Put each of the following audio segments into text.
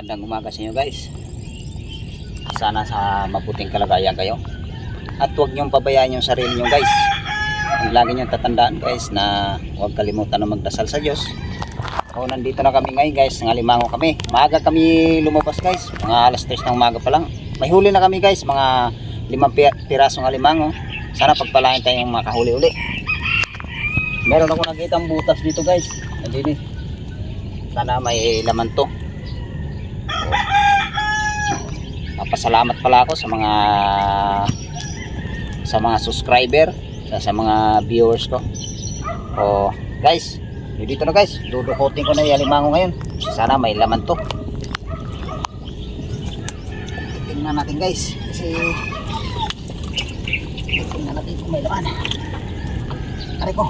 Magandang umaga sa inyo guys. Sana sa mabuting kalagayan kayo. At huwag niyong pabayaan yung sarili niyo guys. Ang lagi niyong tatandaan guys na huwag kalimutan na magdasal sa Diyos. O nandito na kami ngayon guys, ng alimango kami. Maaga kami lumabas guys, mga alas 3 ng umaga pa lang. May huli na kami guys, mga 5 pirasong alimango. Sana pagpalain tayong makahuli uli. Meron ako nakitang butas dito guys. Nandini. Sana may laman to. Papasalamat pala ako sa mga subscriber, sa mga viewers ko. O guys, dito na guys, dudukotin ko na yung alimango ngayon. Sana may laman to. Tingnan natin guys, kasi tingnan natin kung may laman. Aray ko.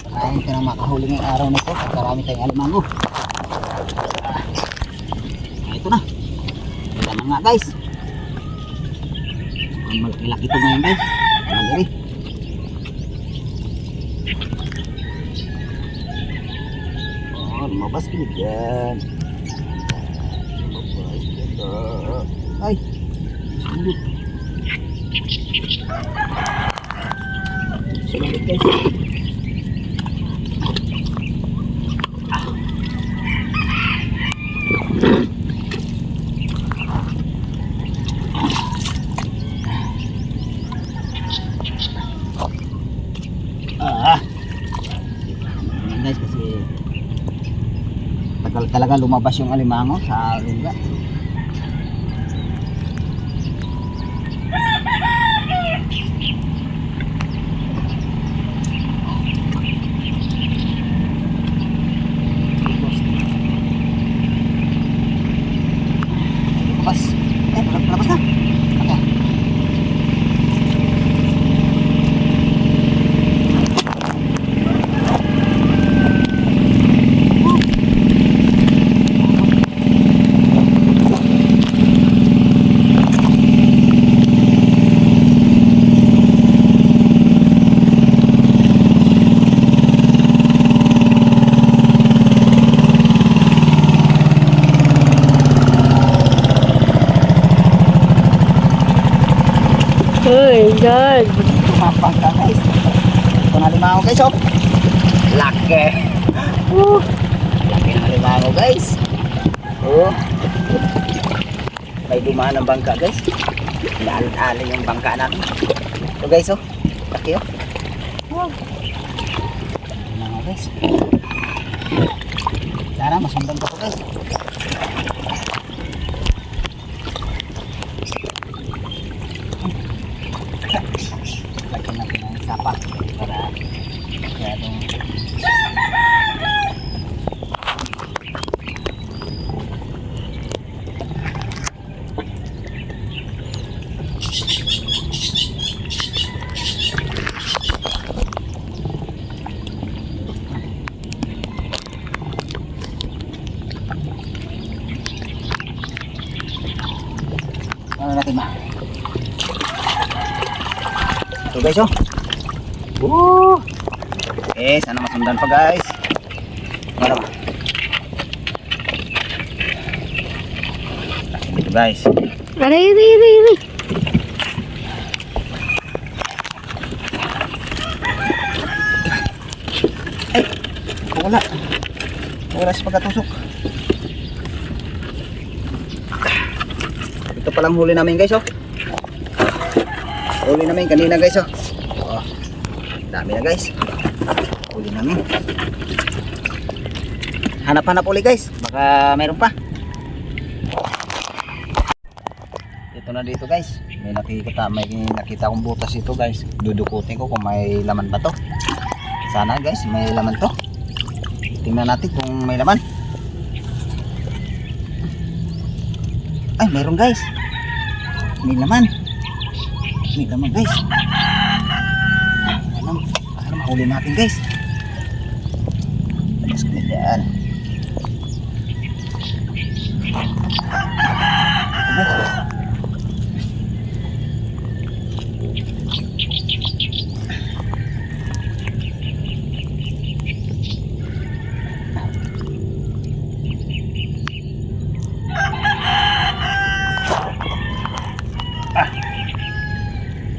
Pakain ka na makahuli ngayong araw na ito. Pagkarami tayong alimango. Ito na. Ito na nga guys. Ang malaki ito ngayon guys. Malaki. Oh, lumabas ka dyan. Lumabas ka dyan. Ay. Sulit. Sulit guys. Guys, kasi tagal talaga lumabas yung alimango sa lugar. Lumabas. Lumabas na. Oh my God! Tumapang ka guys. Ito na alimango guys oh. Laki. Laki ng alimango guys. Oh. May dumaan ng bangka guys. Inaalin yung bangka natin. Ito guys oh. Laki oh. Alimango guys. Sana masundan ko guys. Lagyan natin ng sapak para masyadong ano natin ba? Ito guys oh. Woo! Sana masundan pa guys. Ano ba? Ito guys. Aray. Ay! Wala sa pagkatusok. Ito palang huli namin guys oh. Huli namin kanina guys oh. Oh, dami na guys. Huli namin. Hanap-hanap uli guys. Baka mayroon pa. Ito na dito guys. May nakita akong butas ito guys. Dudukutin ko kung may laman ba to. Sana guys may laman to. Tingnan natin kung may laman. Ay mayroon guys. May laman. May laman guys. Ano mahuli natin guys. Tapos kami dyan.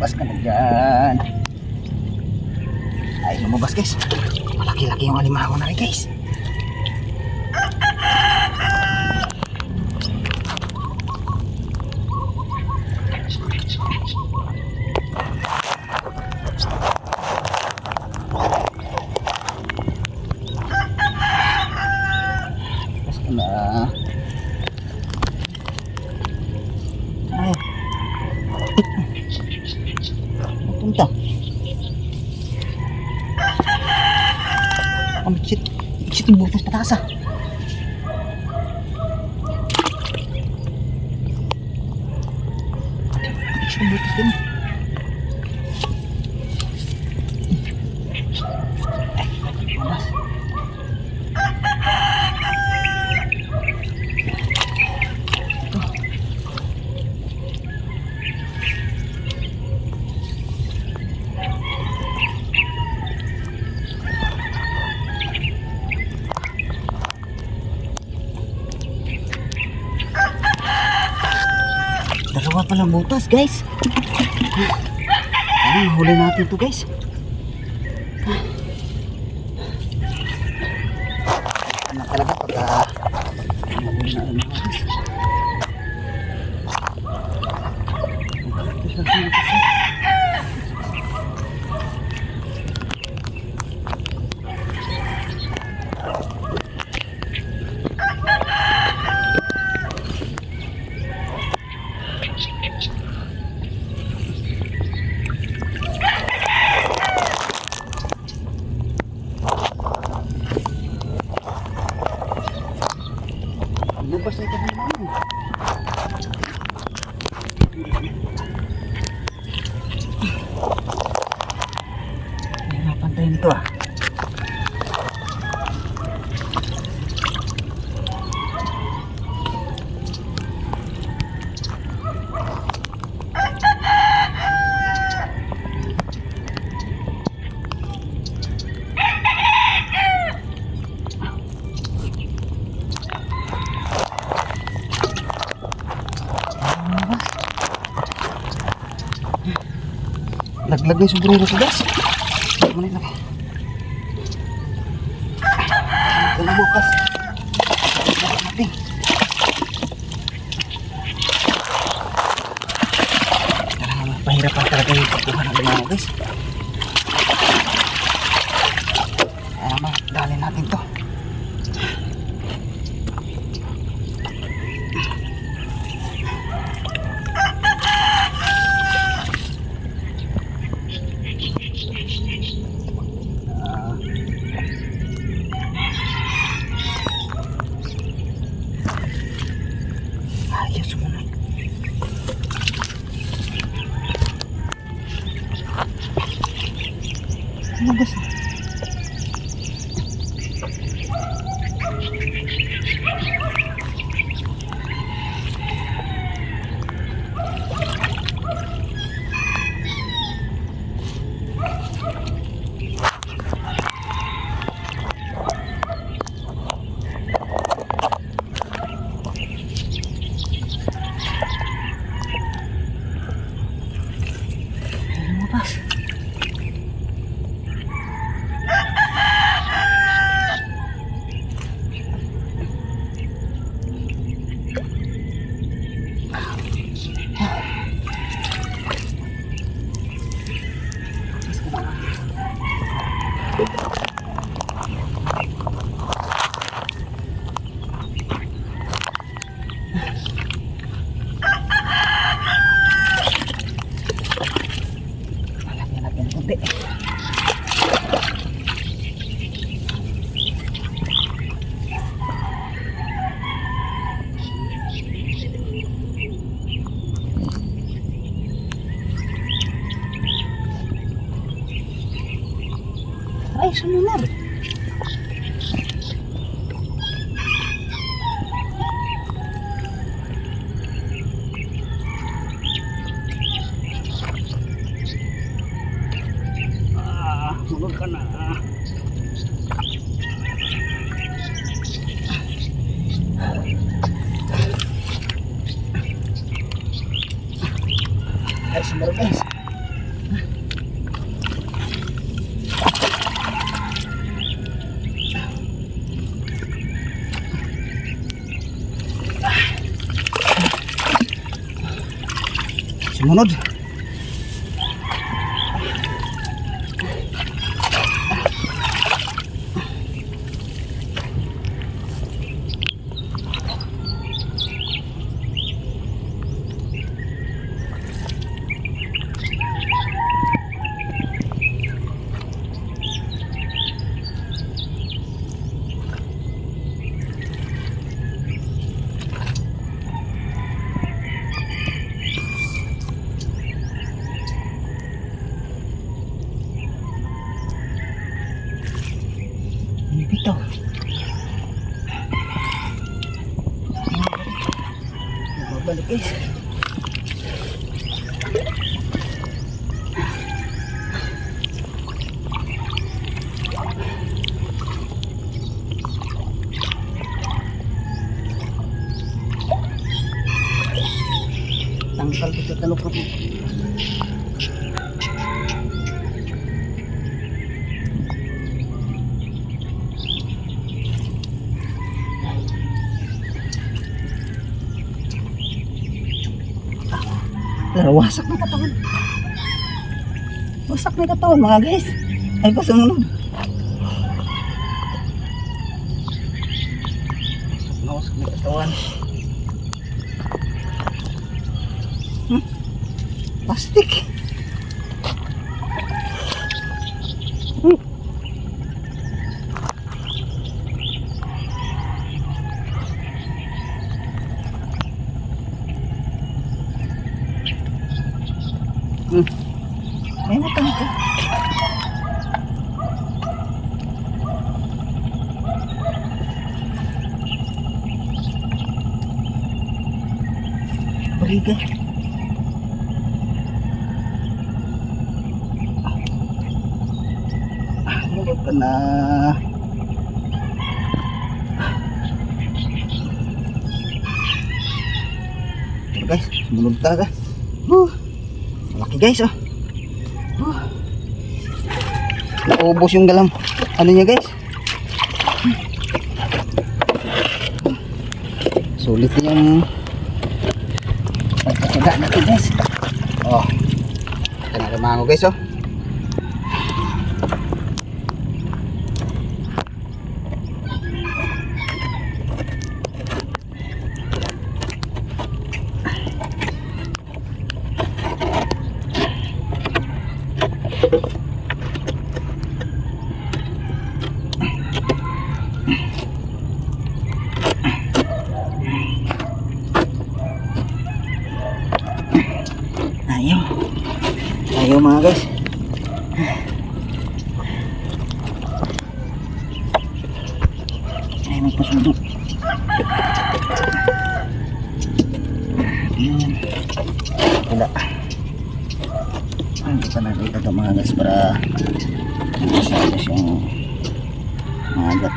Lumabas ka na dyan. Ay, lumabas guys. Malaki-laki yung alimango na rin guys. Lumabas ka na. Ay. Punta. Ang bitsit. Bitsit yung butas pataas ah. Bitsit yung butas din. Labas. Dalawa palang butas guys. Ano, mahuli natin to guys. Ano talaga pagka mahuli natin mga guys. Lumabas na ito ng mga. Hirapan tayo nito ah. Laglag na yung sombrero ko guys. Ito na ilagay. Ito na bukas. Laglag natin. Talaga mahirapan talaga yung pagkuha ng limango guys. Kaya naman, dali natin to. Ayos mo na. Ano ba? Lumabas. Malagyan natin ng konti. Ay, sumunod. Sunod ka na. Ay, sumunod guys. Sumunod. Ito. Babalik guys. Tangkal kita talukot. Wasak na katawan. Wasak na katawan mga guys. Ay pa sumunod. Wasak na katawan. Plastik. May matang ka. Bariga. Mulot ka na. Ito guys, mulot talaga. Malaki guys oh. Naubos yung galam. Ano niya guys? Sulit yung pagkasaga natin guys. Oh. Ito na lumango guys oh. Ayaw mga guys. Ay may pasundok. Wala. Hindi pa nakita ito mga guys para masyados yung mga agat.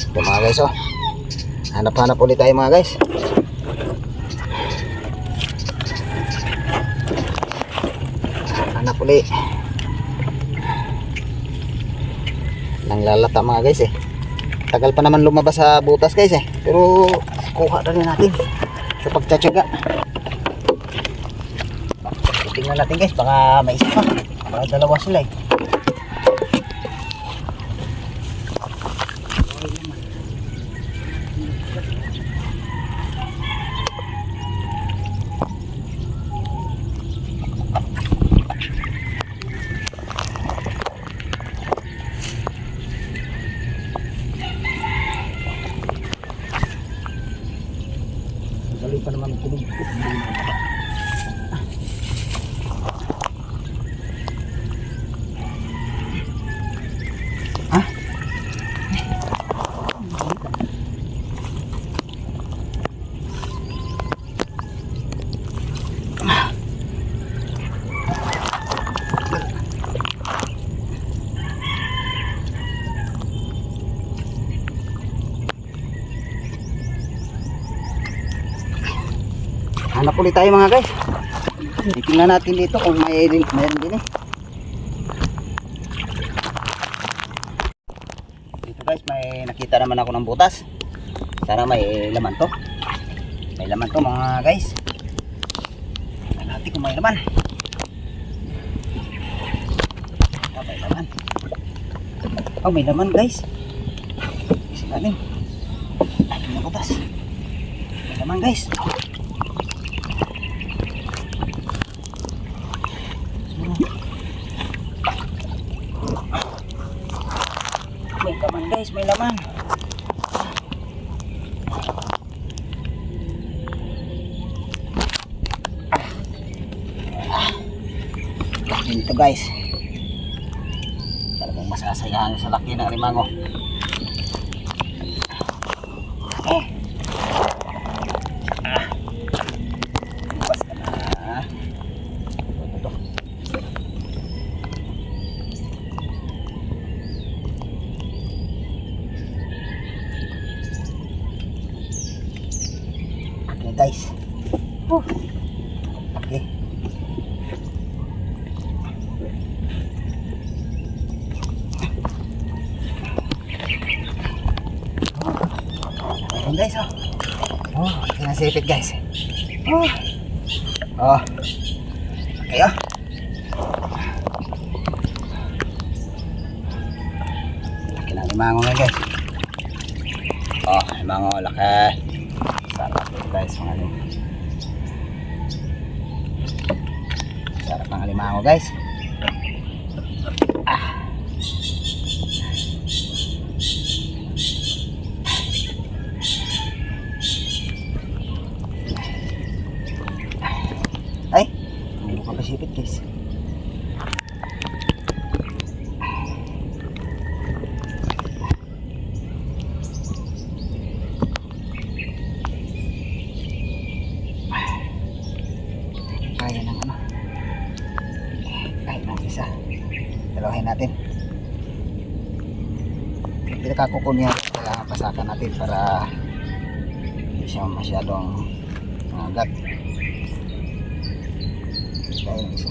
Ito mga guys oh. Hanap-hanap ulit tayo mga guys. Hanap ulit. Nang lalata mga guys eh. Tagal pa naman lumabas sa butas guys eh. Pero kuha na rin natin sa pagtsatsaga. Tingnan natin guys, baka may isa pa. Baka dalawa sila eh. Dali pa naman tulog. Hanap ulit tayo mga guys. Tingnan natin dito kung mayroon din eh. Dito guys, may nakita naman ako ng butas. Sana may laman to. May laman to mga guys. Tingnan natin kung may laman. May laman. Oh, may laman guys. Isa natin. Ay, nakutas. May laman guys. May laman guys, may laman. Ito guys. Talagang masasayahan sa laki ng alimango. Okay. Bukas ka na. Ito. Okay guys. Okay. Ayan guys, oh. Oh, kinasipit guys. Oh. Oh. Okay, oh. Laki na limango ngayon guys. Oh, limango, laki. Sarap ito guys, mga limango. Sarap ng limango guys. Ay, hindi ko pasipit guys. Kaya ng ano. Ay, ng isa. Dalawahin natin. Pinakakuko niya, kailangan pasakan natin para hindi siya masyadong agat. Kaya ng isa.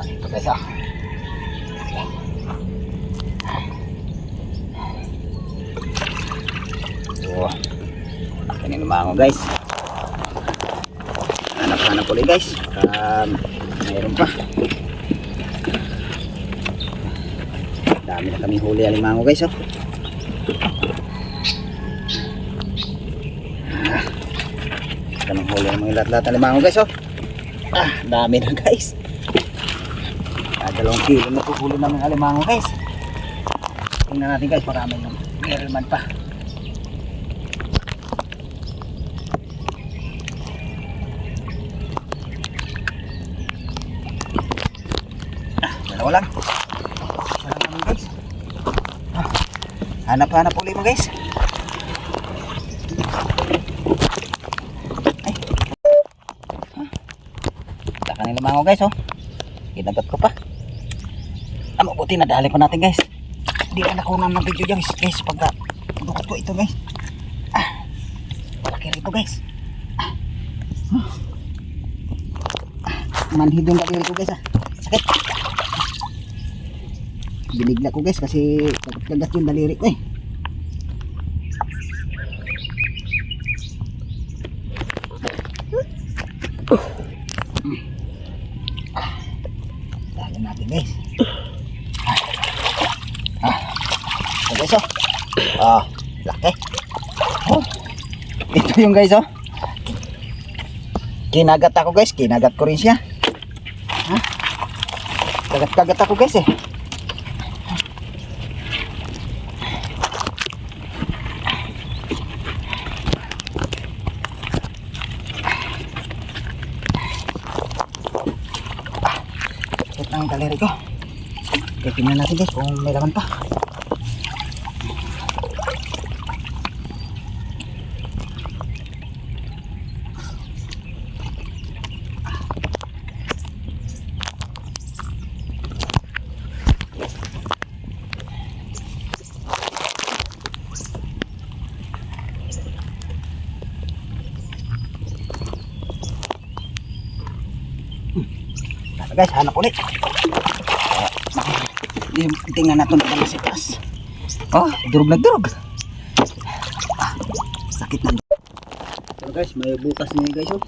Ito guys, ah. Oh, laki na lumango guys. Hanap-hanap ulit guys. Mayroon pa. Dami na kami huli alimango guys, oh. Kanang huli ng mga lahat-lahat na limango guys, oh. Dami na guys. 2 kilo na po huli ng mga limango guys. Tingnan natin guys, marami yung meron man pa. Dalawa lang. Isa lang naman guys. Hanap-hanap ulit mo guys. Kanang limango guys, oh. Ginagat ko pa. Mabuti na dali pa natin guys. Hindi na nakunan ng video guys. Guys, pagka dukot ko ito guys. Malaki rito guys. Manhidong daliri ko guys, ah. Sakit. Binigla ko guys kasi kagat yung daliri ko eh. Dali natin guys. Ito guys, oh. Laki. Oh. Ito yung guys, oh. Kinagat ako guys, kinagat ko rin siya. Kagat-kagat ako guys eh. Ang galeri ko. Okay, tingnan natin guys kung may laman pa. Guys, hanap ulit. Tingnan natin ito sa taas. Oh, durog na durog. Sakit na. Pero guys, may butas niya guys oh.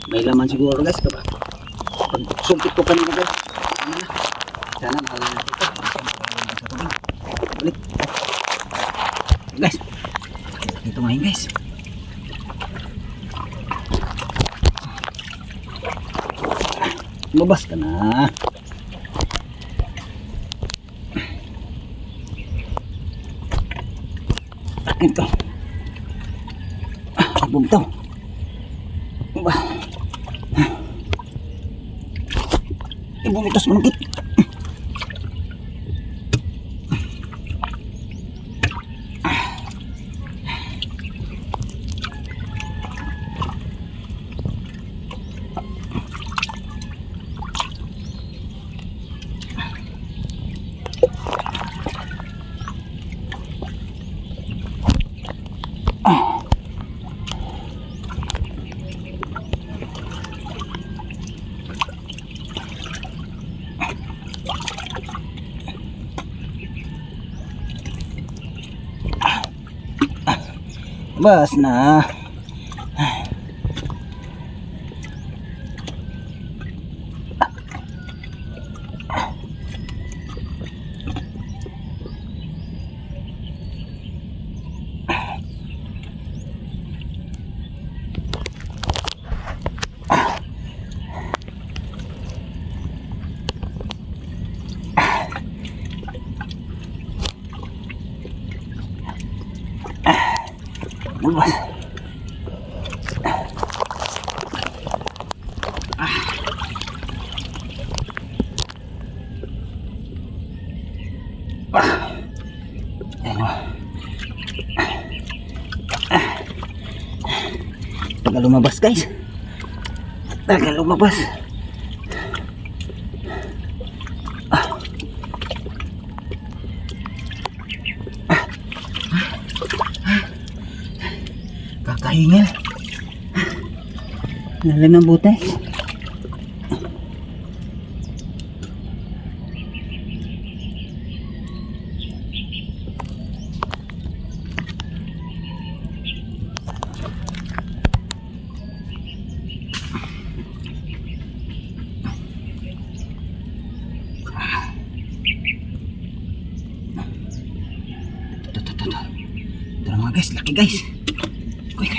May laman siguro guys. Pag sumpit ko kanina guys. Ano na? Sana mahalala ito. Balik. Guys. Ito ngayon guys. Lumabas ka na. Ito. Bumitaw. Bumitas manggit. Bas na. Bas. Tagal lumabas guys. Tagal lumabas. Kakahingil. Lalim ng butas. Ito na mga guys, laki guys. Kuy.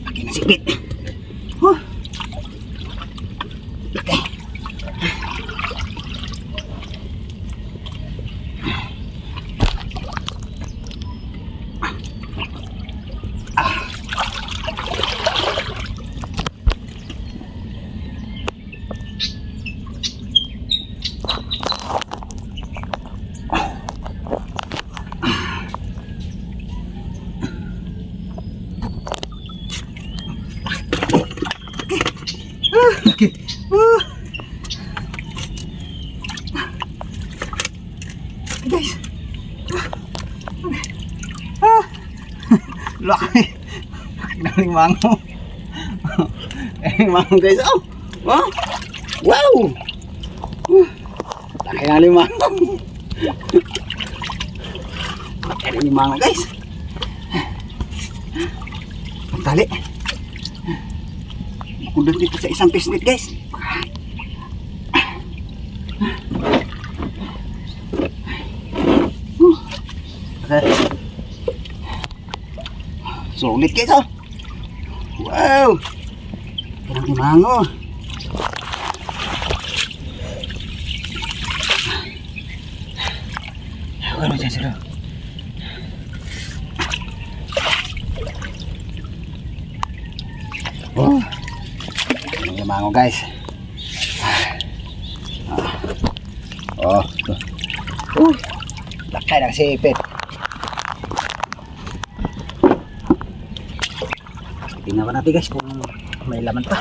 Laki na sipit. Okay. Okay. Guys. Laki. Daling mango. Daling mango guys. Oh. Wow. Wow. Laki na mango. Laki na mango guys. Tali. Udah dito sa isang pisnit guys. Sulit guys oh. Wow. Parang limango. Ano dyan sila? Oh. Limango guys. Oh. Lakay ng sipit. Tingnan ko natin guys kung may laman pa.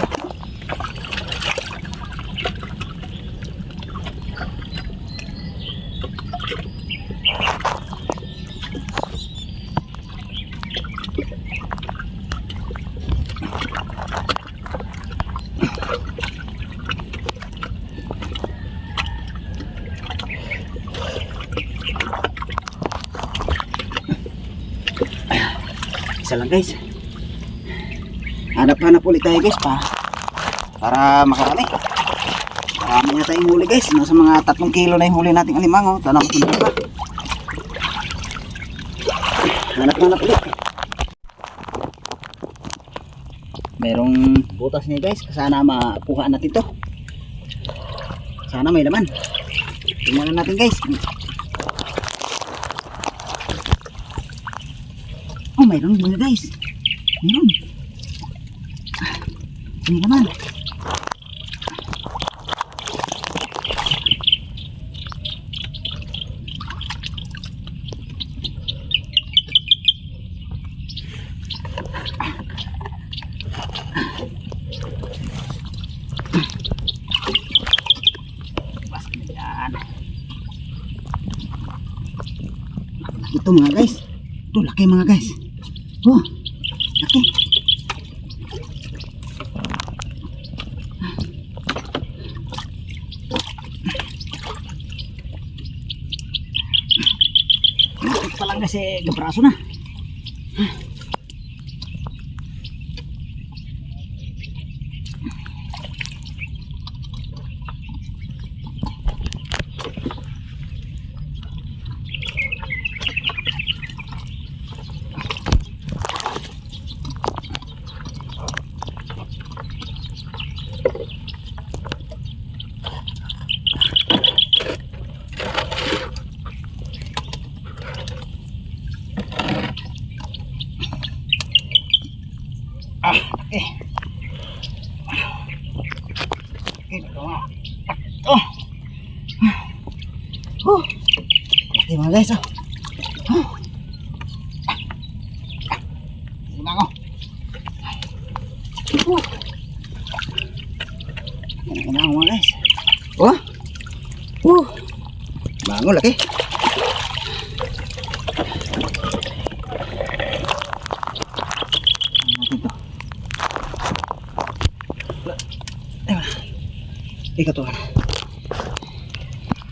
Isa lang guys. Hanap-hanap ulit tayo guys para makarami. Marami na tayong huli guys. Nasa mga 3 kilo na yung huli nating alimango. Tanong ko na ba? Hanap-hanap ulit. Merong butas niya guys. Sana makuha natin to. Sana may laman. Tingnan natin guys. Oh, mayroon mga guys. Mayroon. May laman. Ito mga guys. Ito laki mga guys. Oh, laki. Ito pa lang kasi gabraso na. Okay. Ito nga. Oh. Oh. Okay mga guys. Oh. Ito na ako. Oh. Yan na ako mga guys. Oh. Oh. Bango laki. Ikaw to.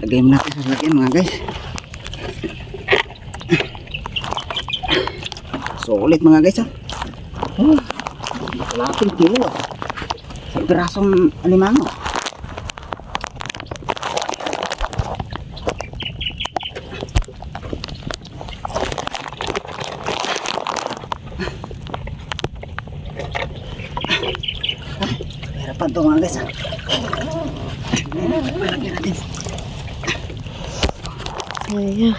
Lagay mo natin sa lagyan mga guys. Solid mga guys. Oh. Kalaping kilo. Sa pirasong alimango. Hirapan to mga guys. Ayan.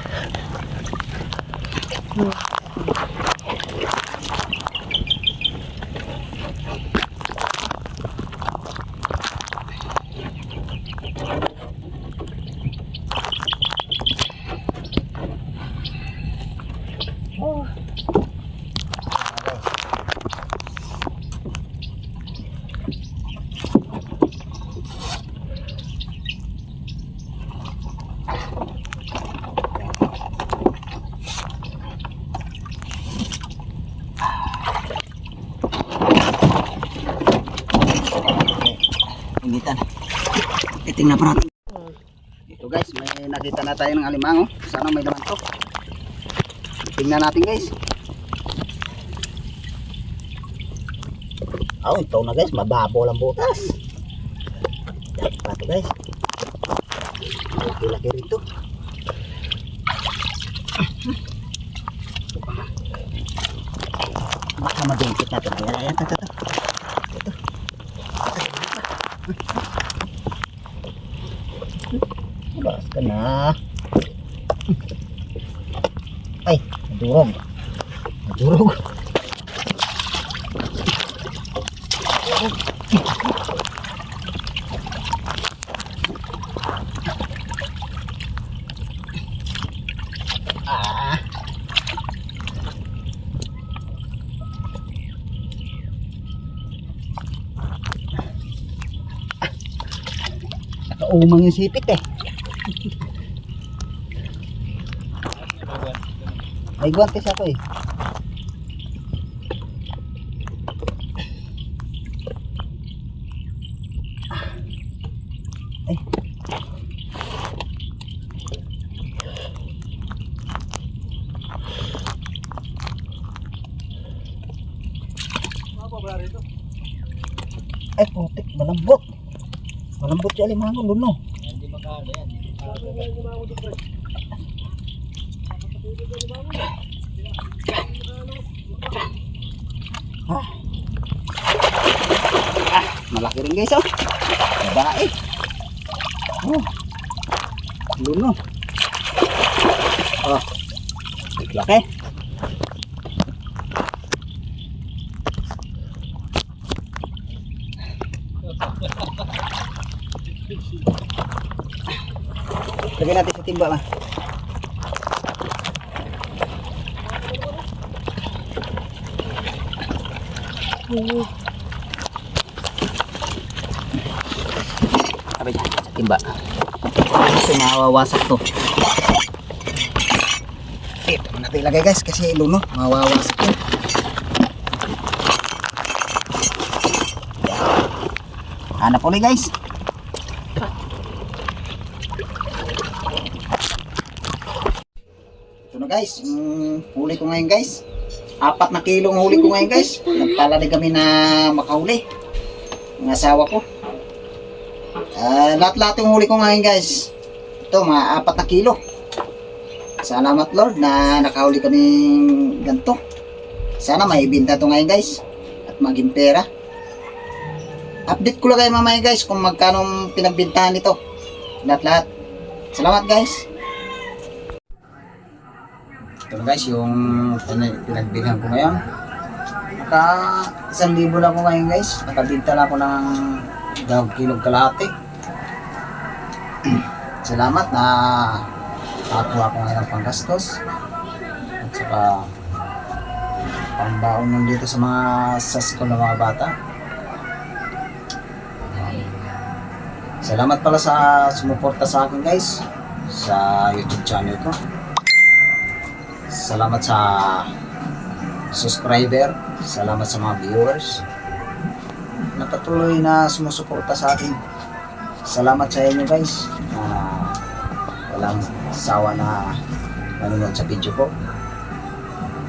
Initan. Titingnan pa natin. Ito guys, may nakita na tayo ng alimango. Sana may laman to. Tingnan natin guys. Oh, ito na guys, mababaw lang butas. Ito guys. Laki-laki rito. Baka madungkit natin. Ayan, ito. Balas ka na. Ay, madurog. Madurog. Ah. Nakaumang yung sipit eh. May guwantes ako eh. Ay. Ay, putik, malambot. Malambot yung alimango, luno. Ah. Malaki rin guys, oh. Babae. Oh. Luno. Oh. Laki. Lagyan natin sa timba ba? Sabi dyan, sa timba. Kasi mawawasak to. Ito natin ilagay guys kasi luno, mawawasak yun. Hanap ulit guys. Ito na guys, huli ko ngayon guys. 4 na kilo ang huli ko ngayon guys. Nagpalari kami na makahuli. Ang asawa ko. Lahat-lahat yung huli ko ngayon guys. Ito mga 4 na kilo. Salamat Lord na nakahuli kaming ganito. Sana maibinta to ngayon guys. At maging pera. Update ko lang kayo mamaya guys kung magkano pinagbintahan nito. Lahat-lahat. Salamat guys. Ito na guys yung pinagbilhan ko ngayon. Naka 1,000 lang ako ngayon guys. Nakabinta lang ako ng 2 kilong kalahati. Salamat na nakakuha ko ngayon ng panggastos. At saka pambaon nun dito sa mga sa school ng mga bata. Salamat pala sa sumuporta sa akin guys sa YouTube channel ko. Salamat sa subscriber, salamat sa mga viewers na patuloy na sumusuporta sa akin. Salamat sa inyo guys. Walang sawa na nanonood sa video ko.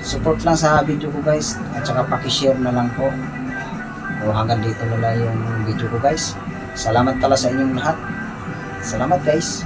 Support lang sa video ko guys at saka paki-share na lang po. O hanggang dito na lang yung video ko guys. Salamat pala sa inyong lahat. Salamat guys.